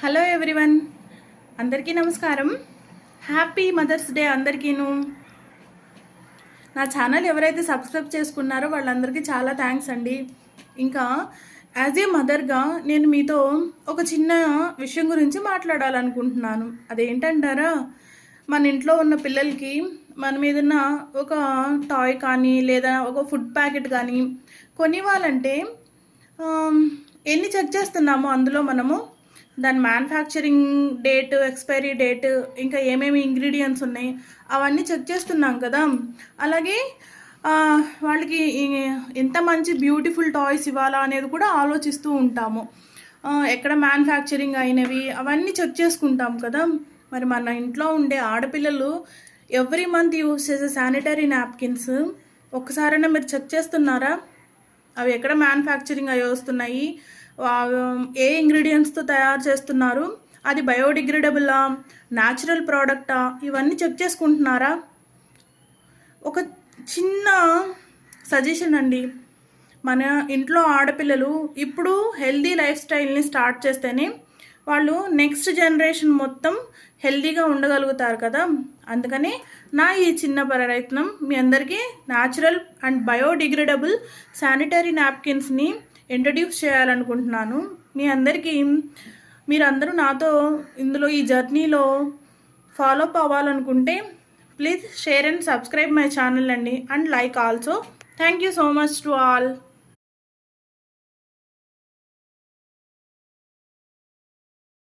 Hello everyone, అందరికీ నమస్కారం. Happy mothers day అందరికీను. నా ఛానల్ ఎవరైతే సబ్స్క్రైబ్ చేసుకున్నారో వాళ్ళందరికీ చాలా థ్యాంక్స్ అండి. ఇంకా యాజ్ ఏ మదర్గా నేను మీతో ఒక చిన్న విషయం గురించి మాట్లాడాలనుకుంటున్నాను. అదేంటంటారా, మన ఇంట్లో ఉన్న పిల్లలకి మన మీదన్న ఒక టాయ్ కానీ లేదా ఒక ఫుడ్ ప్యాకెట్ కానీ కొనివ్వాలంటే ఎన్ని చెక్ చేస్తున్నామో అందులో మనము దాని మ్యానుఫ్యాక్చరింగ్ డేట్, ఎక్స్పైరీ డేట్, ఇంకా ఏమేమి ఇంగ్రీడియంట్స్ ఉన్నాయి అవన్నీ చెక్ చేస్తున్నాం కదా. అలాగే వాళ్ళకి ఎంత మంచి బ్యూటిఫుల్ టాయ్స్ ఇవ్వాలా అనేది కూడా ఆలోచిస్తూ ఉంటాము. ఎక్కడ మ్యానుఫ్యాక్చరింగ్ అయినవి అవన్నీ చెక్ చేసుకుంటాం కదా. మరి మన ఇంట్లో ఉండే ఆడపిల్లలు ఎవ్రీ మంత్ యూస్ చేసే శానిటరీ నాప్కిన్స్ ఒక్కసారైనా మీరు చెక్ చేస్తున్నారా? అవి ఎక్కడ మ్యానుఫ్యాక్చరింగ్ అవి వస్తున్నాయి, ఏ ఇంగ్రీడియంట్స్తో తయారు చేస్తున్నారు, అది బయోడిగ్రేడబులా, న్యాచురల్ ప్రోడక్టా, ఇవన్నీ చెక్ చేసుకుంటున్నారా? ఒక చిన్న సజెషన్ అండి, మన ఇంట్లో ఆడపిల్లలు ఇప్పుడు హెల్దీ లైఫ్ స్టైల్ని స్టార్ట్ చేస్తేనే వాళ్ళు నెక్స్ట్ జనరేషన్ మొత్తం హెల్దీగా ఉండగలుగుతారు కదా. అందుకని నా ఈ చిన్న ప్రయత్నం మీ అందరికీ న్యాచురల్ అండ్ బయోడిగ్రేడబుల్ శానిటరీ నాప్కిన్స్ని ఇంట్రడ్యూస్ చేయాలనుకుంటున్నాను. మీ అందరికీ మీరందరూ నాతో ఇందులో ఈ జర్నీలో ఫాలో అప్ అవ్వాలనుకుంటే please share and subscribe my channel అండి, and like also. Thank you so much to all.